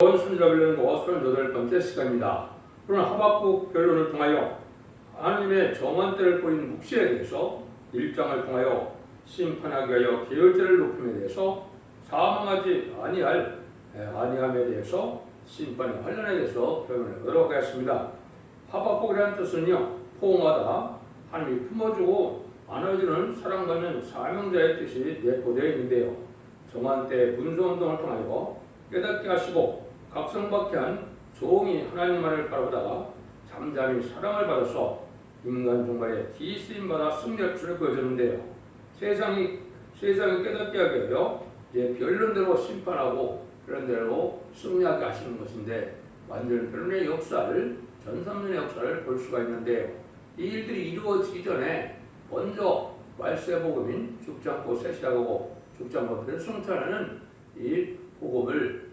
순리별론 38번째 시간입니다. 오늘 하박국 변론을 통하여 하나님의 정한 때를 보인 묵시에 대해서 1장을 통하여 심판하기 위하여 계율제를 높임에 대해서 사망하지 아니함에 대해서 심판의 환란에 대해서 변론해 보도록 하겠습니다. 하박국이라는 뜻은요, 포옹하다, 하나님이 품어주고 안아주는 사랑받는 사명자의 뜻이 내포되어 있는데요, 정한 때 문서운동을 통하여 깨닫게 하시고 각성받게 한 종이 하나님만을 바라보다가 잠잠히 사랑을 받아서 인간 종말에 기쓰임받아 승리할 것을 보여주는데요, 세상이 깨닫게 하기 위하여 이제 변론대로 심판하고 변론대로 승리하게 하시는 것인데, 완전 변론의 역사를, 전삼년의 역사를 볼 수가 있는데요, 이 일들이 이루어지기 전에 먼저 말세 복음인 죽지 않고 셋이라고 죽지 않고 승천하는 이 복음을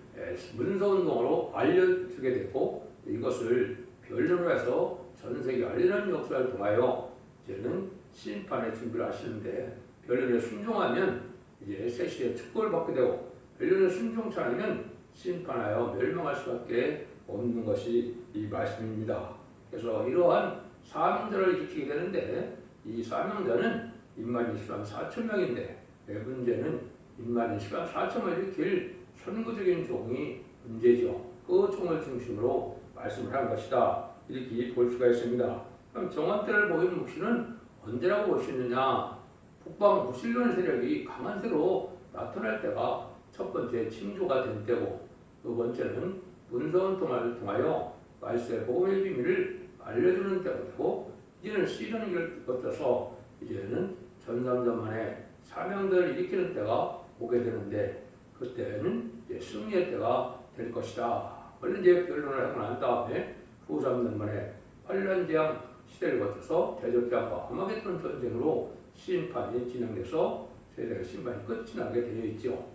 문서운동으로 알려주게 되고, 이것을 변론을 해서 전세계에 알리는 역사를 통하여 이제는 심판의 준비를 하시는데, 변론에 순종하면 이제 새 시대의 축복을 받게 되고, 변론에 순종치 않으면 심판하여 멸망할 수밖에 없는 것이 이 말씀입니다. 그래서 이러한 사명자를 일으키게 되는데, 이 사명자는 인만 20만 4천 명인데, 문제는 인만 20만 4천을 일으킬 선구적인 종이 문제죠. 그 종을 중심으로 말씀을 한 것이다, 이렇게 볼 수가 있습니다. 그럼 정한 때를 보이는 묵시는 언제라고 볼 수 있느냐? 북방 무신론 세력이 강한 세로 나타날 때가 첫 번째 징조가 된 때고, 두 번째는 문서운동을 통하여 말세 복음의 비밀을 알려주는 때가 되고, 이제는 시련의 길을 거쳐서 이제는 전삼전만의 사명들을 일으키는 때가 오게 되는데, 그때는 이제 승리의 때가 될 것이다. 물론 이제 변론을 하고 난 다음에 후 3년 만에 환란재앙 시대를 거쳐서 대적장과 아마겟돈 전쟁으로 심판이 진행돼서 세상의 심판이 끝이 나게 되어 있죠.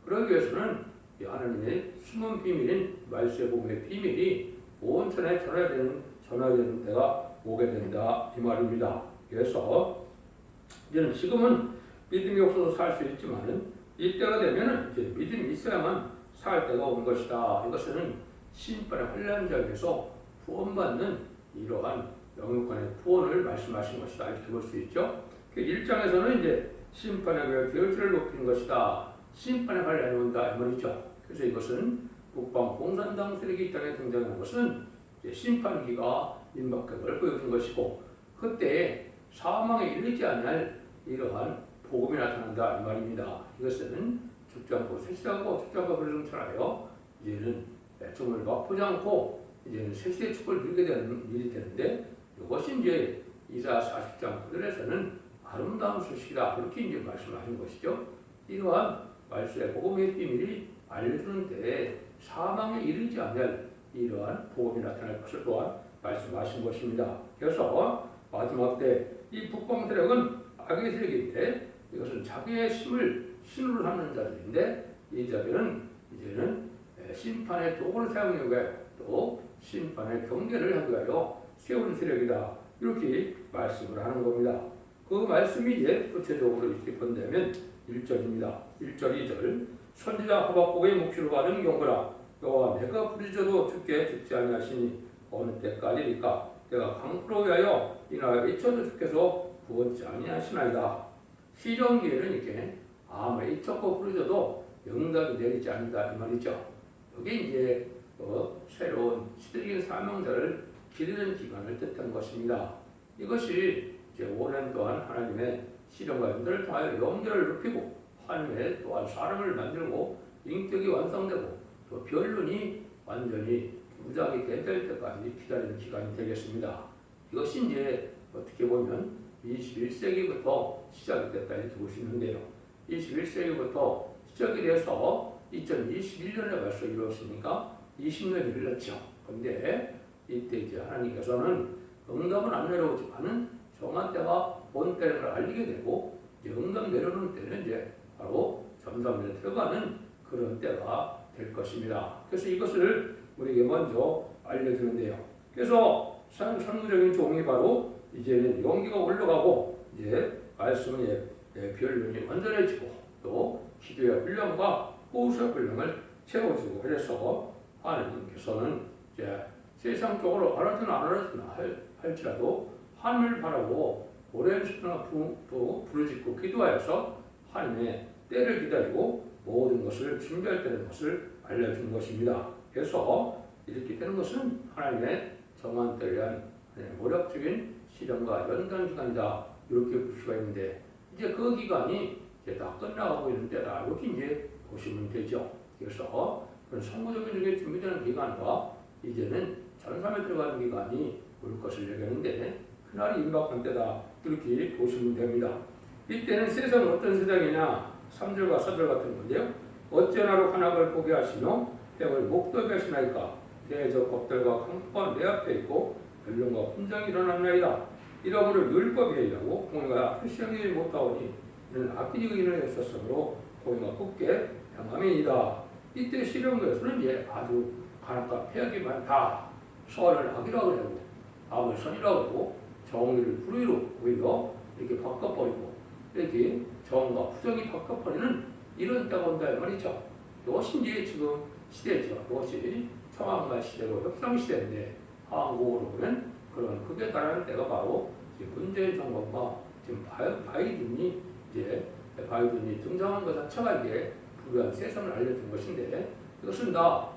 그러기 위해서는 하나님의 숨은 비밀인 말세 복음의 비밀이 온 천에 전하되는 때가 오게 된다, 이 말입니다. 그래서 이제는 지금은 믿음이 없어서 살 수 있지만은 이때가 되면은 이제 믿음이 있어야만 살 때가 온 것이다. 이것은 심판의 환란자에서 구원받는 이러한 영육간의 구원을 말씀하신 것이다, 이렇게 볼 수 있죠. 그 1장에서는 이제 심판의 계율제를 높이는 것이다, 심판의 환란이 온다, 이 말이죠. 그래서 이것은 북방 공산당 세력이 이 땅에 등장하는 것은 이제 심판기가 임박함을 보여준 것이고, 그때 사망에 이르지 않을 이러한 복음이 나타난다, 이 말입니다. 이것은 죽지 않고 셋이라고 죽지 않고 불승천하여 이제는 애통을 맛보지 않고 이제는 셋의 축복을 누리게 되는 일이 되는데, 이것이 이제 이사 40장 그들에서는 아름다운 소식이다, 이렇게 이제 말씀하신 것이죠. 이러한 말씀의 복음의 비밀이 알려주는 때에 사망에 이르지 않을 이러한 복음이 나타날 것을 또한 말씀하신 것입니다. 그래서 마지막 때 이 북방 세력은 악의 세력인데, 이것은 자기의 신으로 삼는 자들인데, 이 자들은 이제는 심판의 도구를 사용하기 위하여 또 심판의 경계를 하기 위하여 세운 세력이다, 이렇게 말씀을 하는 겁니다. 그 말씀이 이제 구체적으로 이렇게 본다면 1절입니다. 1절 2절 선지자 하박국의 묵시로 받은 경고라. 여호와 내가 부르짖어도 주께 듣지 아니하시니 어느 때까지니까? 내가 강포로 위하여 이나라 외쳐도 주께서 구원치 아니하시나이다. 시련기에는 이렇게 아무리 잊혔고 부르짖어도 응답이 내리지 않는다, 이 말이죠. 여기 이제 새로운 시대적인 사명자를 기르는 기간을 뜻한 것입니다. 이것이 이제 5년 동안 하나님의 시련과 연대를 통하여 영계를 높이고, 하나님의 또한 사람을 만들고 인격이 완성되고 또 변론이 완전히 무장이 될 때까지 기다리는 기간이 되겠습니다. 이것이 이제 어떻게 보면 21세기부터 시작이 됐다, 이렇게 볼 수 있는데요, 21세기부터 시작이 돼서 2021년에 벌써 이루어졌으니까 20년이 흘렀죠. 그런데 이때 이제 하나님께서는 응답은 안 내려오지만은 정한 때가 온 때를 알리게 되고, 응답 내려오는 때는 이제 바로 전삼년에 들어가는 그런 때가 될 것입니다. 그래서 이것을 우리에게 먼저 알려주는데요. 그래서 선구적인 종이 바로 이제는 용기가 올라가고, 이제 말씀의 변론이 완전해지고, 또 기도의 분량과 호소의 분량을 채워주고, 그래서 하나님께서는 이제 세상적으로 알아서나 안 알아서나 할지라도 하늘을 바라고 오랜 시간 부르짖고 기도하여서 하나님의 때를 기다리고 모든 것을 준비할 때는 것을 알려준 것입니다. 그래서 이렇게 되는 것은 하나님의 정한 때에 대한 모략적인 시련과 연단 기간이다. 이렇게 볼 수가 있는데 이제 그 기간이 이제 다 끝나가고 있는 때다. 이렇게 이제 보시면 되죠. 그래서 그런 성공적인 중에 준비되는 기간과 이제는 전삼에 들어가는 기간이 올 것을 얘기하는데 그날이 임박한 때다. 이렇게 보시면 됩니다. 이때는 세상은 어떤 세상이냐? 3절과 4절 같은 건데요. 어찌하나로 한학을 보게 하시며 백을 목도게 하시나이까? 대적 겁들과 강포가 내 앞에 있고 변론과 분쟁이 일어났나이다. 이러므로 율법에 의하고 공의가 표시하지 못하오니 이는 악인이 의인을 했었으므로 공의가 굳게 행함이니이다. 이때 시련교에서는 이제 아주 간악과 폐악이 많다. 선을 악이라고 하고 악을 선이라고 하고 정의를 불의로 오히려 이렇게 바꿔버리고 이렇게 정과 부정이 바꿔버리는 이런 때가 온다 이 말이죠. 이것이 이제 지금 시대죠. 이것이 청왕과 시대로 협상 시대인데 한국으로 보면 그런 극에 달하는 때가 바로 지금 문재인 정부가 지금 바이든이 등장한 것 자체가 이제 불우한 세상을 알려준 것인데 이것은 다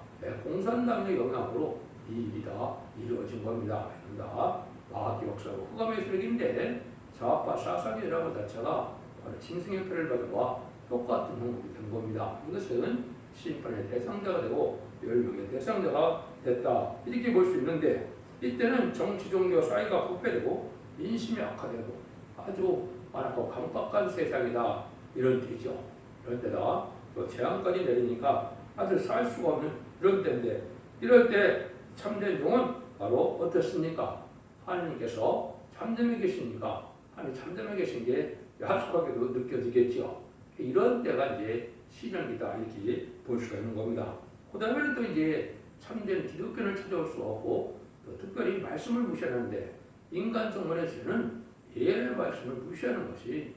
공산당의 영향으로 이 일이 다 이루어진 겁니다. 이건 다 과학 역사고 흑암의 세력인데 좌파 사상이라는 것 자체가 바로 짐승형태를 가져와 똑같은 행동이 된 겁니다. 이것은 심판의 대상자가 되고 멸망의 대상자가 됐다. 이렇게 볼 수 있는데 이때는 정치 종교 사이가 부패되고 민심이 악화되고 아주 완악하고 강박한 세상이다. 이런 때죠. 이런 때다 또 재앙까지 내리니까 아주 살 수가 없는 이런 때인데 이럴 때 참된 종은 바로 어떻습니까? 하나님께서 참됨에 계시니까 하나님 참됨에 계신 게 야속하게도 느껴지겠죠. 이런 때가 이제 시련이다 이렇게 볼 수가 있는 겁니다. 그 다음에는 또 이제 참된 기독교를 찾아올 수 없고 또 특별히 말씀을 무시하는데 인간 정권에서는 예언의 말씀을 무시하는 것이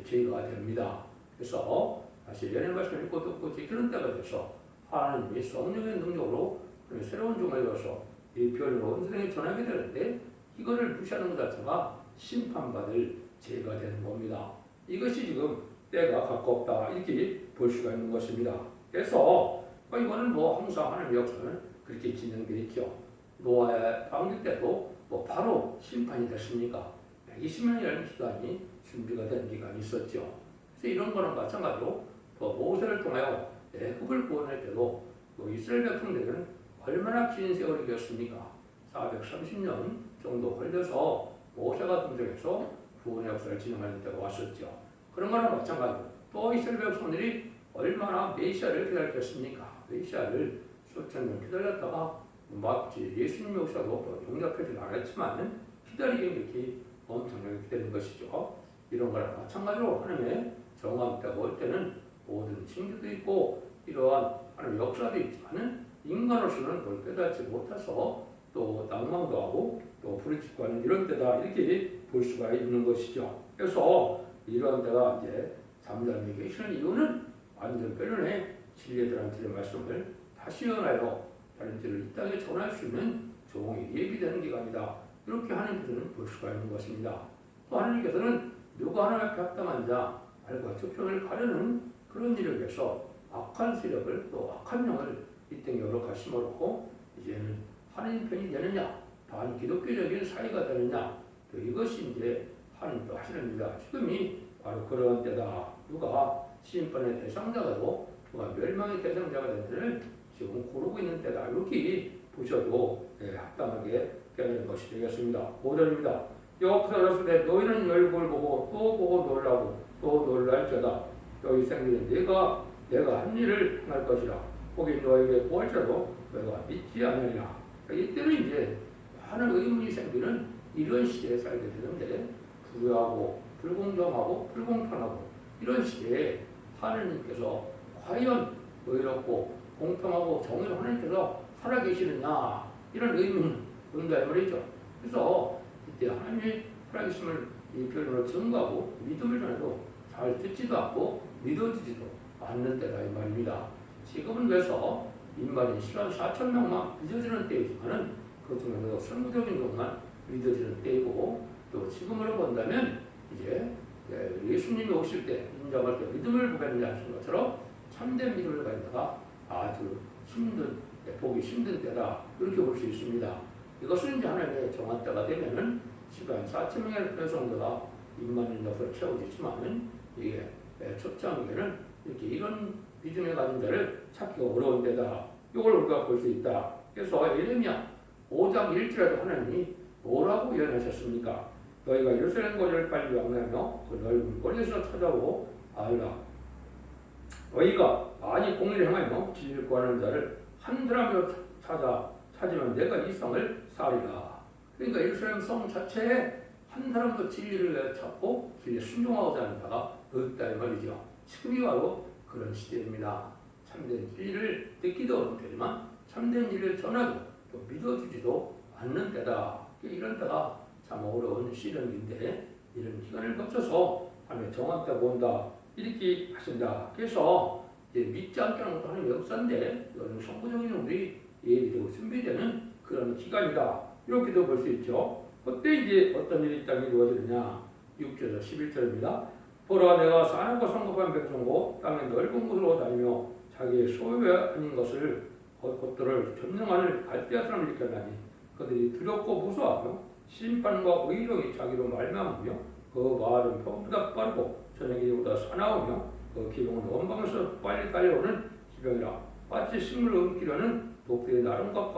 죄가 됩니다. 그래서 다시 예언의 말씀을 읽고 듣고 지키는 때가 돼서 하나님이 성령의 능력으로 새로운 종을 이어서 이 별로 온 세상에 전하게 되는데 이거를 무시하는 것 자체가 심판받을 죄가 되는 겁니다. 이것이 지금 때가 가깝다 이렇게 볼 수가 있는 것입니다. 그래서 이거는 항상 하나님의 역사는 그렇게 진행되어 있죠. 노아의 방주 때도 바로 심판이 됐습니까? 120년이라는 기간이 준비가 된 기간이 있었죠. 그래서 이런 거는 마찬가지로 또 모세를 통하여 애굽을 구원할 때도 이스라엘 백성들은 얼마나 긴 세월이었습니까? 430년 정도 걸려서 모세가 등장해서 구원의 역사를 진행하는 때가 왔었죠. 그런 거랑 마찬가지로 또 이스라엘 백성들이 얼마나 메시아를 기다렸겠습니까? 메시아를 수천 년 기다렸다가 마치 예수님 역사도 용납하지 않았지만 기다리게 이렇게 엄청나게 기다린 것이죠. 이런 거랑 마찬가지로 하나님의 정한 때가 올 때는 모든 징조도 있고 이러한 하나님의 역사도 있지만 인간으로서는 그걸 깨닫지 못해서 또 낭망도 하고 또 부르짖고 하는 이런 때다 이렇게 볼 수가 있는 것이죠. 그래서 이러한 때가 이제 잠잠히 계시는 이유는 완전 변론의 진리들한테 말씀을 다시 연하여 다른 지를 이 땅에 전할 수 있는 종이 예비되는 기간이다. 이렇게 하나님께서는 볼 수가 있는 것입니다. 또 하나님께서는 누가 하나님 앞에 합당한 자 말과 적편을 가르는 그런 일을 위해서 악한 세력을 또 악한 영을 이 땅에 열어가심으로 이제는 하나님 편이 되느냐 반 기독교적인 사회가 되느냐 또 이것이 이제 하나님도 하시는 일이다. 지금이 바로 그런 때다. 누가 심판의 대상자가 되고 누가 멸망의 대상자가 된 때를 지금 고르고 있는 때다. 이렇게 보셔도 합당하게 깨달은 것이 되겠습니다. 5절입니다. 여호와께서 가라사대 너희는 열국을 보고 또 보고 놀라고 또 놀랄지어다. 너희 생들은 내가 한 일을 할 것이라. 혹이 너에게 보할지라도 너희가 믿지 않으리라. 이때는 이제 많은 의문이 생기는 이런 시대에 살게 되는데 불의하고 불공정하고 불공평하고 이런 시대에 하나님께서 과연 의롭고 공평하고 정의로 하나님께서 살아계시느냐 이런 의문이 든다 이 말이죠. 그래서 이때 하나님의 살아계심을 이 변론으로 증거하고 믿음을 전해도 잘 듣지도 않고 믿어지지도 않는 때다 이 말입니다. 지금은 그래서 인간이 10만 4천 명만 믿어지는 때이지만은 그 중에서도 선구적인 것만 믿어지는 때이고 또 지금으로 본다면 이제 예수님이 오실 때 인정할 때 믿음을 보겠느냐 하신 것처럼 참된 믿음을 가지다가 아주 힘든 보기 힘든 때다 이렇게 볼 수 있습니다. 이것은 이제 하나님의 정한 때가 되면은 10만 4천 명의 정도가 2만 녀석을 채워지지만은 이게 첫 장에는 이렇게 이런 믿음에 가진 자를 찾기가 어려운 데다. 이걸 우리가 볼 수 있다. 그래서 예레미야 5장 1절에도 하나님이 뭐라고 예언하셨습니까? 너희가 예루살렘 거리를 빨리 왕래하며 그 넓은 거리에서 찾아오고 알라. 너희가 많이 공의를 행하며 진리를 구하는 자를 한 사람으로 찾으면 내가 이 성을 쌓으리라. 그러니까 예루살렘 성 자체에 한 사람도 진리를 찾고 진리에 순종하고자 하는 자가 없다 이 말이죠. 지금이 바로 그런 시대입니다. 참된 진리를 듣기도 어려운 때지만 참된 진리를 전하고 또 믿어주지도 않는 때다. 이런 때가 참 어려운 시련인데 이런 기간을 거쳐서 하나님의 정한 때가 온다 이렇게 하신다. 그래서 이제 믿지 않게 하는 것도 하나님의 역사인데 이런 성부적인 우리 예비되고 준비되는 그런 기간이다. 이렇게도 볼 수 있죠. 그때 이제 어떤 일이 땅에 이루어지느냐 6절에서 11절입니다. 보라 내가 싸늘고 성급한 백성고 땅의 넓은 곳으로 다니며 자기의 소유가 아닌 것들을 점령하는 갈대아 사람을 일으켰나니 그들이 두렵고 무서워하며 심판과 의력이 자기로 말미암으며 그 말은 벼보다 빠르고 저녁이보다 사나우며 그 기둥은 원방에서 빨리 달려오는 기병이라 마치 식물을 옮기려는 독수리의 나름과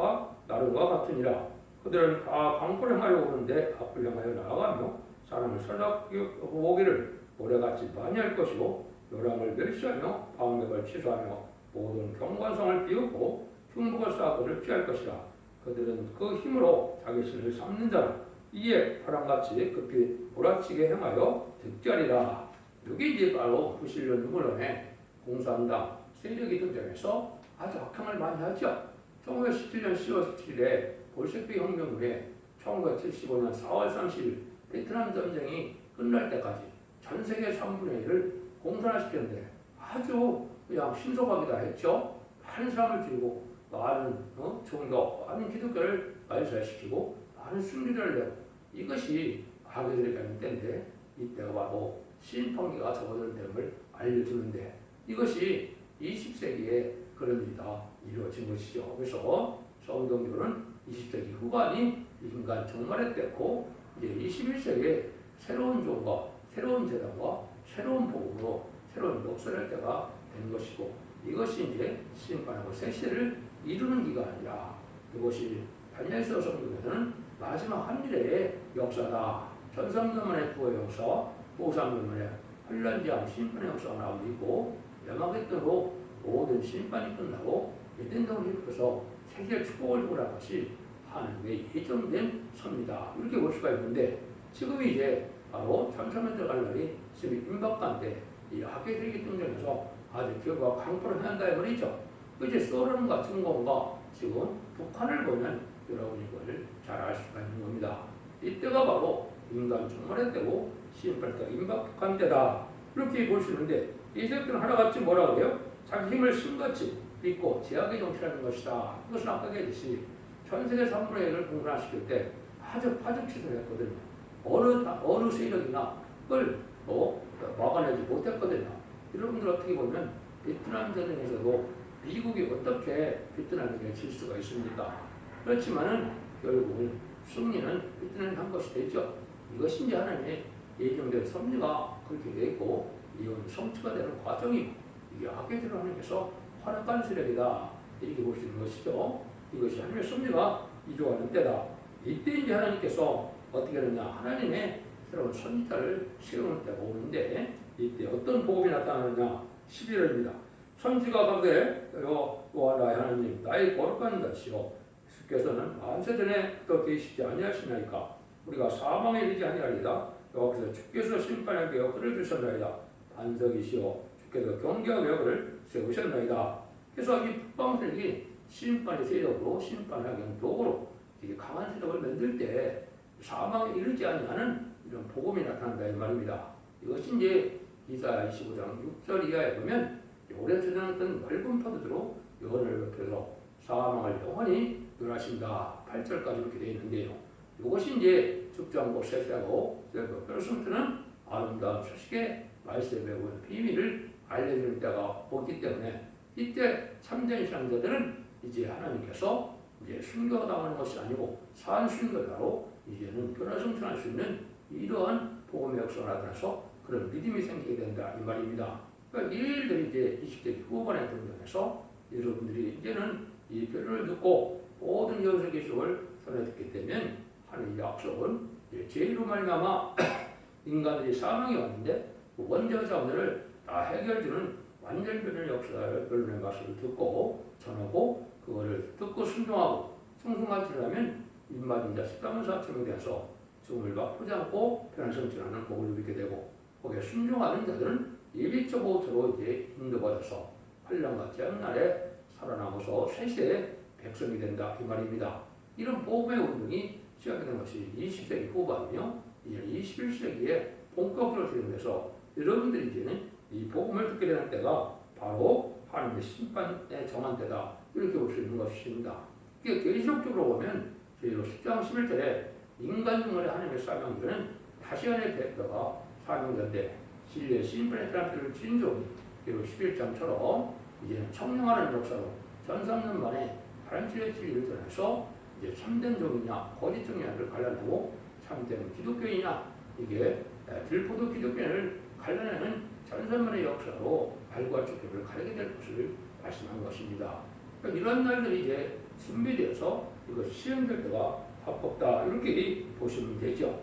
같으니라. 그들은 다 강포를 향하여 오는데 앞을 향하여 나아가며 사람을 살펴보기를 오래같이 많이 할 것이고 요람을 멸시하며 방백을 취소하며 모든 경관성을 비우고 흉복을 쌓고를 피할 것이라. 그들은 그 힘으로 자기 신을 삼는 자라. 이에 바람같이 급히 몰아치게 행하여 득자리라. 여기 이제 바로 부실련 물론에 공산당 세력이 등장해서 아주 악행을 많이 하죠. 1917년 10월 17일에 볼셰비크 혁명 후에 1975년 4월 30일 베트남 전쟁이 끝날 때까지 전 세계 3분의 1을 공산화시켰는데 아주 그냥 신속하게 다 했죠. 많은 사람을 죽이고 많은 종교, 많은 기독교를 말살시키고 많은 승리를 내고 이것이 악의들에게 하는 때인데 이때가 바로 신판기가 접어드는 됨을 알려주는데 이것이 20세기에 그런 일이 다 이루어진 것이죠. 그래서 성경적으로는 20세기 후반이 인간 종말의 때고 이제 21세기에 새로운 종과 새로운 재단과 새로운 복음으로 새로운 역사를 때가 된 것이고 이것이 이제 심판하고 새 시대를 이루는 기간이라. 이것이 다니엘서 성경에서는 마지막 한미래의 역사다. 전상전만의 부의 역사, 보상전만의 환란지하고 심판의 역사가 나오고 있고 야마겟도로 모든 심판이 끝나고 에덴동을 일으켜서 세계 축복을 주고라 것이 하나님의 예정된 섭니다. 이렇게 볼 수가 있는데 지금이 이제 바로 참사면 들어갈 날이 지금 임박한데 이 악의들이 등장해서 아주 결과가 강포를 한다 이 말이죠. 이제 소련과 중공과 지금 북한을 보면 여러분이 이걸 잘 알 수가 있는 겁니다. 이때가 바로 인간 종말의 때고 심판 때가 임박한 때다. 이렇게 볼 수 있는데 이 세력들은 하나같이 뭐라고 해요? 자기 힘을 신같이 믿고 제약의 정치라는 것이다. 이것은 아까 얘기했듯이 전 세계 3분의 1을 공산화시킬 때 아주 파죽지를 했거든요. 어느 세력이나 그걸 막아내지 못했거든요. 여러분들 어떻게 보면 베트남 전쟁에서도 미국이 어떻게 베트남에게 질 수가 있습니까? 그렇지만은 결국은 승리는 베트남이 한 것이 되죠. 이것이 이제 하나님의 예정된 섭리가 그렇게 되어 있고 이건 성취가 되는 과정이고 이게 악의들을 하나님께서 활약한 세력이다. 이렇게 볼 수 있는 것이죠. 이것이 하나님의 섭리가 이루어가는 때다. 이때 이제 하나님께서 어떻게 하느냐 하나님의 새로운 선지자를 세우는 때가 오는데 이때 어떤 복음이 나타나느냐 11절입니다. 선지가 가되 여호와 나의 하나님 나의 거룩한 자시오 주께서는 만세전에 또 계시지 아니하시나이까 우리가 사망에 이르지 아니하리이다. 여호와께서 주께서 심판하게 그를 주셨나이다. 반석이시오 주께서 경계하게 그를 세우셨나이다. 그래서 이 북방 세력이 심판의 세력으로 심판하게 하는 도구로 이게 강한 세력을 만들 때 사망에 이르지 아니하는 이런 복음이 나타난다 이 말입니다. 이것이 이제 이사야 25장 6절 이하에 보면 오랜 세상했던 맑은 파도대로 요원을 베풀어서 사망을 영원히 멸하신다. 8절까지 이렇게 되어 있는데요. 이것이 이제 죽장고 세세하고 뼈스부터는 아름다운 소식의 말씀에 배운 비밀을 알려주는 때가 오기 때문에 이때 참된 신앙자들은 이제 하나님께서 이제 순교당하는 것이 아니고 산 순교자로 이제는 변화성천할 수 있는 이러한 복음의 역사가 나타나서 그런 믿음이 생기게 된다 이 말입니다. 그러니까 이 일들이 이제 20세기 후반에 등장해서 여러분들이 이제는 이 변론을 듣고 모든 연설 계시록을 전해 듣게 되면 하나님의 약속은 죄로 말미암아 인간들이 사망이 왔는데 그 원죄와 자원을 다 해결되는 완전 변론의 역사를 변론의 말씀을 듣고 전하고 그거를 듣고 순종하고 충성하지라면 입맞은 자 13만 4천에 대해서 죽음을 맛보지 않고 변화성천하는 복을 누리게 되고 거기에 순종하는 자들은 예비적 보호처로 이제 인도받아서 환란과 재앙날에 살아남아서 세세의 백성이 된다 이 말입니다. 이런 복음의 운동이 시작된 것이 20세기 후반이며 이제 21세기에 본격적으로 진행돼서 여러분들이 이제는 이 복음을 듣게 되는 때가 바로 하나님의 심판에 정한 때다 이렇게 볼 수 있는 것입니다. 계시록적으로 보면 저희로 10장 11절에 인간 중간에 하나님의 사명자는 다시안의 대표가 사명자인데 진리의 심판의 사람들을 진종이 그리고 11장처럼 이제는 청량하는 역사로 전삼년 만에 바람질의 진리를 전해서 이제 참된 종이냐 거짓 종이냐를 갈라내고 참된 기독교인이냐 이게 들포도 기독교인을 갈라내는 전산만의 역사로 발과 축복을 가르게 될 것을 말씀한 것입니다. 그러니까 이런 날들이 이제 준비되어서 이것이 시행될 때가 가깝다 이렇게 보시면 되죠.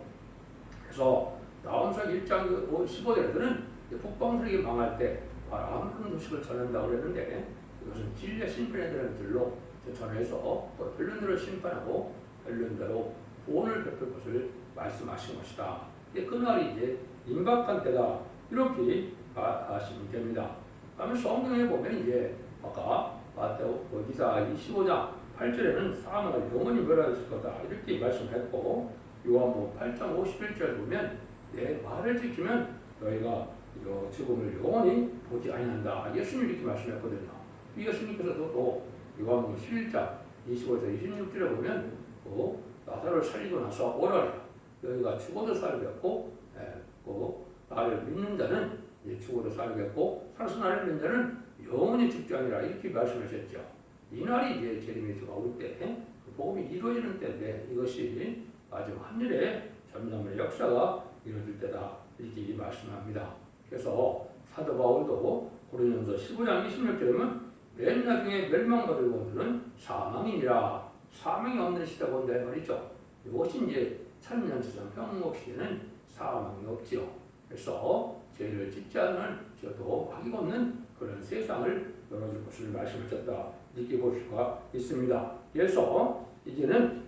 그래서 나홈서 1장 15절에서는 북방세력이 망할 때 아무런 소식을 전한다고 그랬는데 이것은 진리의 심판에 대한 들로 전해서 변론대로 심판하고 변론대로 구원을 베풀 것을 말씀하신 것이다. 그날이 이제 임박한 때다 이렇게 아시면 됩니다. 그러면 성경에 보면 이제 아까 마태오 기사 25장 8절에는 사망을 영원히 멸하실 거다 이렇게 말씀했고 요한복음 8장 51절 보면 내 말을 지키면 너희가 죽음을 영원히 보지 아니한다. 예수님이 이렇게 말씀했거든요. 예수님께서도 또 요한복음 11장 25절 26절에 보면 나사로를 살리고 나서 오라래 너희가 죽어도 살겠고 나를 믿는 자는 죽어도 살겠고 살아서 나를 믿는 자는 영원히 죽지 아니라 이렇게 말씀하셨죠. 이 날이 이제 제리미주가 올 때 복음이 이루어지는 때인데 이것이 마지막 한일의 전남의 역사가 이루어질 때다 이렇게 말씀합니다. 그래서 사도 바울도 고린도전서 15장 26절에 보면 맨 나중에 멸망받을 원수는 사망이니라 사망이 없는 시대가 온다 말이죠. 이것이 이제 천년세상 평목 시대는 사망이 없지요. 그래서 죄를 짓지 않는 저도 악이 없는 그런 세상을 열어줄 것을 말씀하셨다 이렇게 볼 수가 있습니다. 그래서 이제는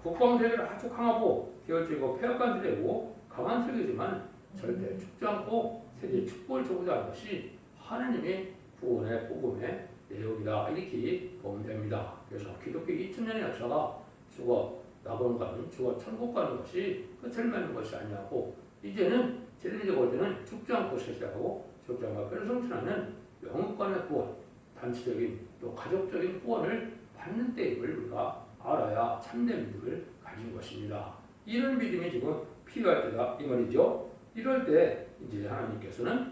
북방세계를 아주 강하고 개혁적이고 폐역한 세계고 강한 세계지만 절대 죽지 않고 세계의 축복을 주고자 하는 것이 하나님의 구원의 복음의 내용이다 이렇게 보면 됩니다. 그래서 기독교 2000년의 역사가 죽어 낙원 가는 죽어 천국 가는 것이 끝을 맺는 것이 아니하고 이제는 제대로 볼 때는 죽지 않고 세세하고 죽지 않고 변성천하는 영혼간의 구원 단체적인 또 가족적인 구원을 받는 때임을 우리가 알아야 참된 믿음을 가진 것입니다. 이런 믿음이 지금 필요할 때다 이 말이죠. 이럴 때 이제 하나님께서는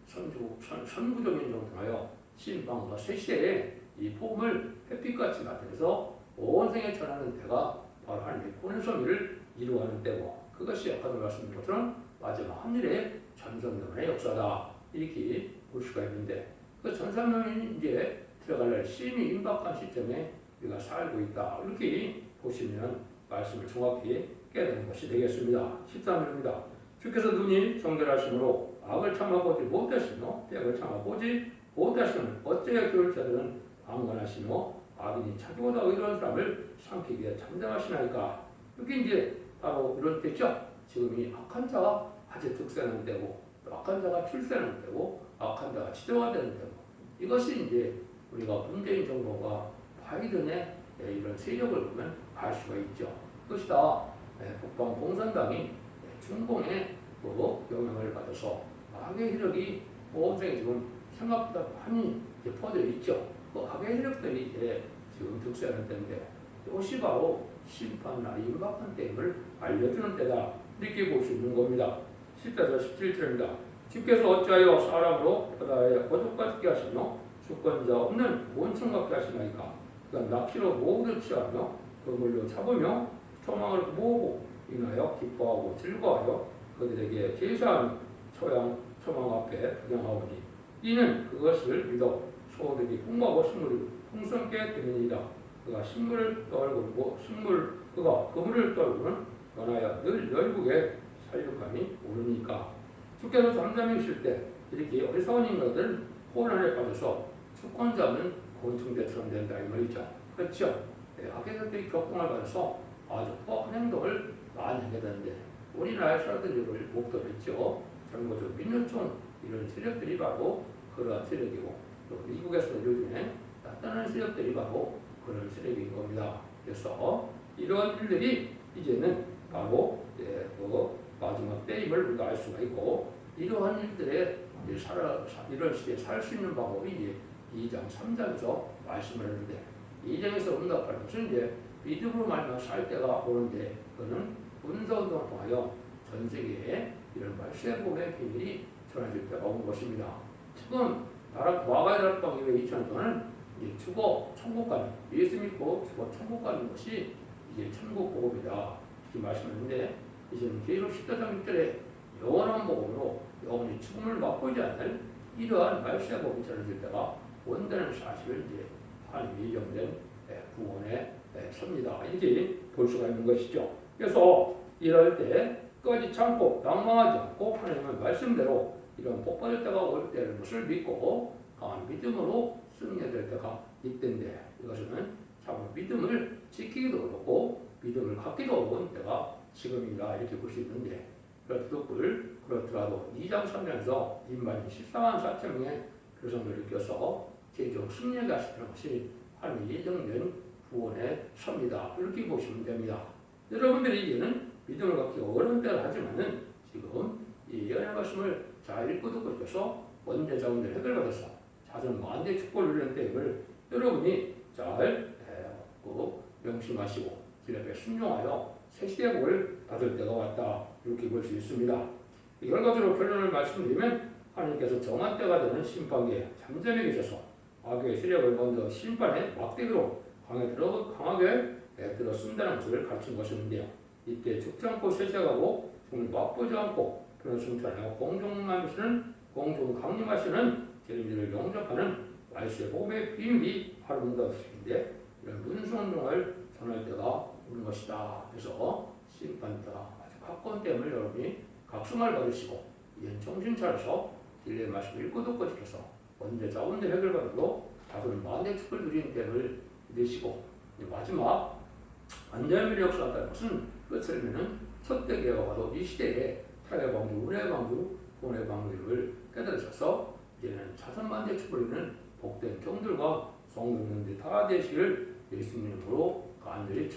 선구적 인정을 통하여 신방과 쇠시대에 이 복음을 햇빛같이 나타내서 온 생에 전하는 때가 바로 하나님의 구원의 섭리를 이루어가는 때고 그것이 아까도 말씀드린 것처럼 마지막 한일의 전성전의 역사다 이렇게 볼 수가 있는데 그 전성전이 이제 들어갈 날 시임이 임박한 시점에 우리가 살고 있다 이렇게 보시면 말씀을 정확히 깨닫는 것이 되겠습니다. 13절입니다. 주께서 눈이 정결하심으로 악을 참아보지 못하시며 폐악을 참아보지 못하시면 어째야 그럴 자들은 방관하시며 악인이 자기보다 의로운 사람을 삼키기 위해 잠잠하시나이까. 이렇게 이제 바로 이럴 때죠. 지금이 악한 자가 아주 득세하는 때고 악한 자가 출세하는 때고 악한 자가 지도가 되는 때고 이것이 이제 우리가 문재인 정부가 바이든의 이런 세력을 보면 알 수가 있죠. 그것이 다 북방 공산당이 중공의 영향을 받아서 악의 세력이 온 세계 지금 생각보다 많이 퍼져 있죠. 그 악의 세력들이 이제 지금 득세하는 때인데 이것이 바로 심판이나 임박한 때임을 알려주는 때다. 이렇게 볼 수 있는 겁니다. 10절에서 17절입니다. 주께서 어찌하여 사람으로 바다에 거족과 죽게 하시며 주권자 없는 원청 같게 하시나이까. 그가 낚시로 모두 취하며 그물로 잡으며 초망을 모으고 인하여 기뻐하고 즐거워하여 그들에게 제사하는 초망 앞에 구경하오니 이는 그것을 믿어 소들이 풍부하고 식물이 풍성케 되느니라. 그가 식물을 떨고 그가 그물을 떨고는 떠나야 늘 열국에 살육함이 오르니까. 주께서 잠잠히 있을 때 이렇게 어리석은 인간들은 혼란에 빠져서 주권자는 곤충대처럼 된다 이 말이죠. 그렇죠? 악의 세력들이 격동을 받아서 아주 뻔한 행동을 많이 하게 되는데 우리나라의 사람들이 이걸 목도했죠. 정보적 민요총 이런 세력들이 바로 그러한 세력이고 또 미국에서 요즘에 나타나는 세력들이 바로 그런 세력인 겁니다. 그래서 이러한 일들이 이제는 바로 그 마지막 때임을 우리가 알 수가 있고 이러한 일들에 이런 시대에 살 수 있는 방법이 이제 2장 3장에서 말씀을 했는데 2장에서 응답하는 것은 이제 믿음으로 말미암아 살 때가 오는데 그는 군사운동을 통하여 전 세계에 이런 말세복음의 비밀이 전해질 때가 온 것입니다. 지금 과거의 나라방 이후에 2000년 동안은 이제 죽어 천국 가는 예수 믿고 죽어 천국 가는 것이 이제 천국 복음이다 이렇게 말씀했는데 이제는 계속 14장 6절에 영원한 복음으로 영원히 죽음을 맛보지 않을 이러한 말세복음이 전해질 때가 온다는 사실을 이제 하나님이 예정된 구원에 섭니다. 이렇게 볼 수가 있는 것이죠. 그래서 이럴 때 끝까지 참고 낭망하지 않고 하나님의 말씀대로 이런 복받을 때가 올 때라는 것을 믿고 강한 믿음으로 승리해야 될 때가 있던데 이것은 참 믿음을 지키기도 어렵고 믿음을 갖기도 어려운 때가 지금이다 이렇게 볼 수 있는데 그렇더라도 2장 3장에서 인반이 14만 4천 명의 교성들을 껴서 최종 승리하게 하시는 것이 하나님의 예정된 구원의 섭니다. 이렇게 보시면 됩니다. 여러분들이 이제는 믿음을 갖기 어려운 때를 하지만은 지금 이 예언의 말씀을 잘 읽고 듣고 있어서 원죄 자원들 해결받아서 자전 만대 축복을 누리는 때임을 여러분이 잘 명심하시고 길 앞에 순종하여 새 시대의 복을 받을 때가 왔다 이렇게 볼 수 있습니다. 여러 가지로 결론을 말씀드리면 하나님께서 정한 때가 되는 심판기에 잠잠히 계셔서 악의 세력을 먼저 심판의 막대기로 강하게 들어 쓴다는 것을 가르친 것인데요. 이때 죽지 않고 쇠퇴하고 죽을 맛보지 않고 그런 승천하여 공중 강림하시는 재림들을 영접하는 말세의 복음의 비밀이 바로 문답식인데 이런 문수운동을 전할 때가 오는 것이다. 그래서 심판 때가 아주 가까운 때임을 여러분이 각성을 받으시고 이젠 정신 차려서 진리의 말씀을 읽고 듣고 지켜서 언제 자원대 해결받고 다소는 만대 축을 누리는 때를 믿으시고 마지막 완전히 역사한다는 것은 끝을 내는 첫 대계가 와도 이 시대에 타의 방주, 운의 방주, 돈의 방주를 깨달으셔서 이제는 자선만대 축을 누리는 복된 종들과 성도님들 다 되시기를 예수님으로 간절히